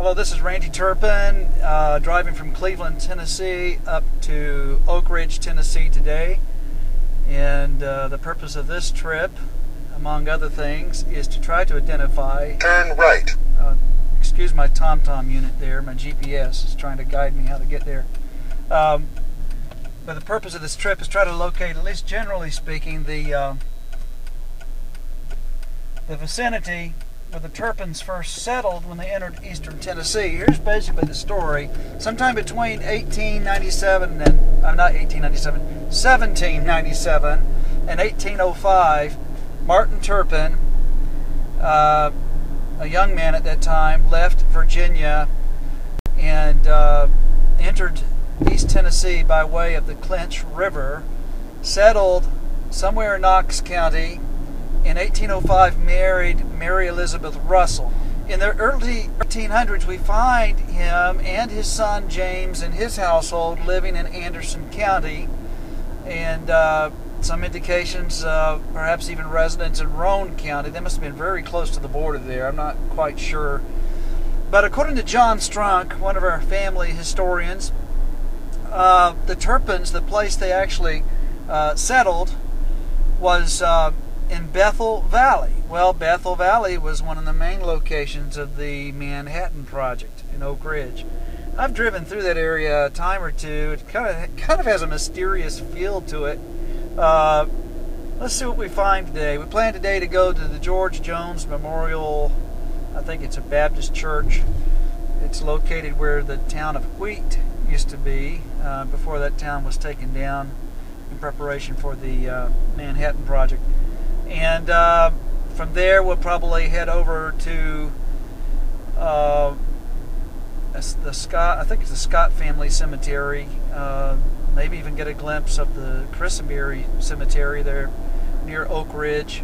Hello, this is Randy Turpin, driving from Cleveland, Tennessee up to Oak Ridge, Tennessee today. And the purpose of this trip, among other things, is to try to identify... Turn right. Excuse my TomTom unit there, my GPS is trying to guide me how to get there. But the purpose of this trip is try to locate, at least generally speaking, the vicinity where the Turpins first settled when they entered eastern Tennessee. Here's basically the story. Sometime between 1897 and, not 1897, 1797 and 1805, Martin Turpin, a young man at that time, left Virginia and entered East Tennessee by way of the Clinch River, settled somewhere in Knox County. In 1805, married Mary Elizabeth Russell. In the early 1800s, we find him and his son James and his household living in Anderson County, and some indications perhaps even residents in Roane County. They must have been very close to the border there. I'm not quite sure. But according to John Strunk, one of our family historians, the Turpins, the place they actually settled, was in Bethel Valley. Well, Bethel Valley was one of the main locations of the Manhattan Project in Oak Ridge. I've driven through that area a time or two. It kind of has a mysterious feel to it. Let's see what we find today. We plan today to go to the George Jones Memorial. I think it's a Baptist church. It's located where the town of Wheat used to be before that town was taken down in preparation for the Manhattan Project. And from there, we'll probably head over to the Scott. I think it's the Scott family cemetery. Maybe even get a glimpse of the Christenberry cemetery there near Oak Ridge.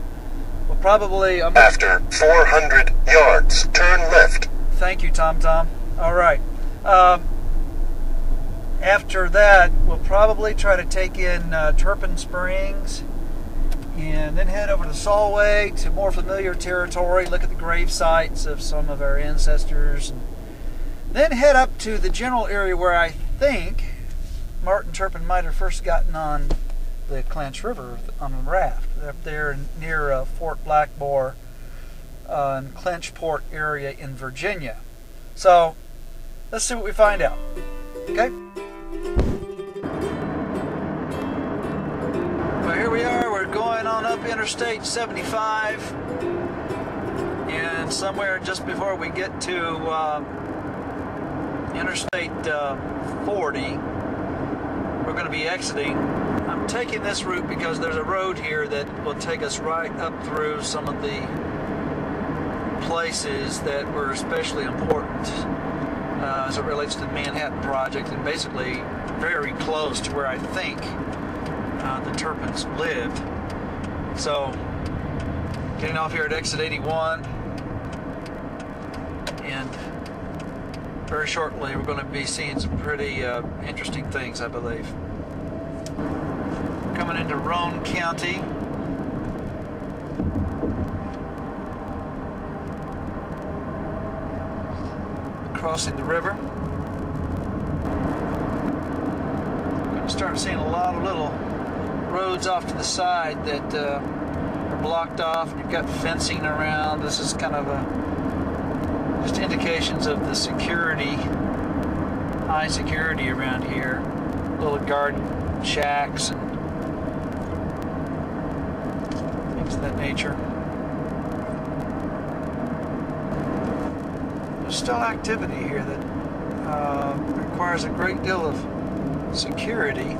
We'll probably after 400 yards, turn left. Thank you, TomTom. All right. After that, we'll probably try to take in Turpin Springs, and then head over to Solway to more familiar territory, look at the grave sites of some of our ancestors, and then head up to the general area where I think Martin Turpin might have first gotten on the Clinch River on a raft, up there near Fort Blackboar and Clinchport area in Virginia. So let's see what we find out. Okay? Well, here we are. We're going on up Interstate 75, and somewhere just before we get to Interstate 40, we're going to be exiting. I'm taking this route because there's a road here that will take us right up through some of the places that were especially important as it relates to the Manhattan Project, and basically very close to where I think the Turpins lived. So, getting off here at exit 81, and very shortly we're going to be seeing some pretty interesting things, I believe. Coming into Roane County. Crossing the river. Going to start seeing a lot of little roads off to the side that are blocked off, and you've got fencing around. This is kind of just indications of the security, high security around here. Little garden shacks and things of that nature. There's still activity here that requires a great deal of security.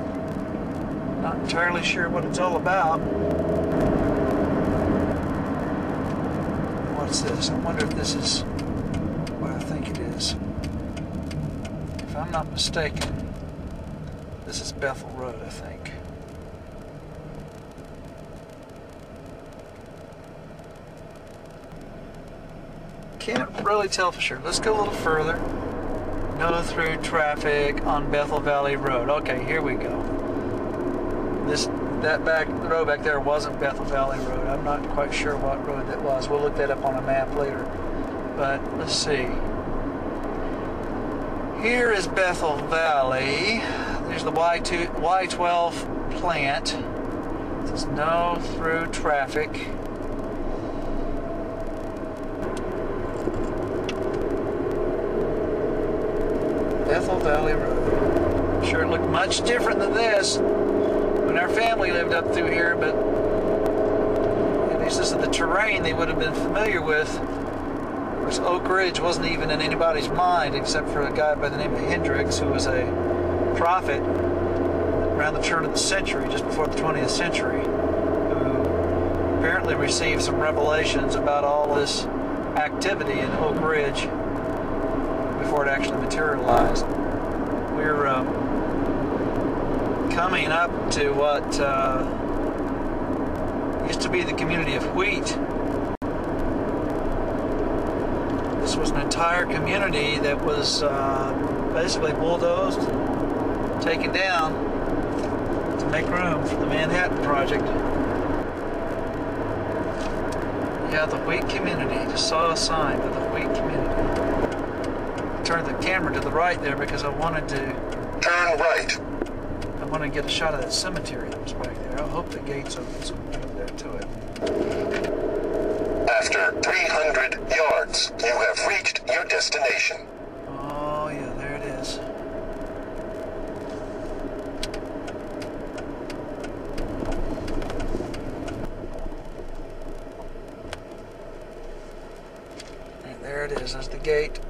Not entirely sure what it's all about. What's this? I wonder if this is what I think it is. If I'm not mistaken, this is Bethel Road, I think. Can't really tell for sure. Let's go a little further. Go through traffic on Bethel Valley Road. Okay, here we go. The road back there wasn't Bethel Valley Road. I'm not quite sure what road that was. We'll look that up on a map later. But let's see. Here is Bethel Valley. There's the Y12 plant. There's no through traffic. Bethel Valley Road. Sure, it looked much different than this when our family lived up through here, but at least this is the terrain they would have been familiar with. Of course, Oak Ridge wasn't even in anybody's mind except for a guy by the name of Hendricks, who was a prophet around the turn of the century, just before the 20th century, who apparently received some revelations about all this activity in Oak Ridge before it actually materialized. We're coming up to what used to be the community of Wheat. This was an entire community that was basically bulldozed, taken down to make room for the Manhattan Project. Yeah, the Wheat community. Just saw a sign of the Wheat community. Turned the camera to the right there because I wanted to Turn right. I want to get a shot of that cemetery that was back there. I hope the gate's open so we can go there to it. After 300 yards, you have reached your destination. Oh yeah, there it is. And there it is. There's the gate.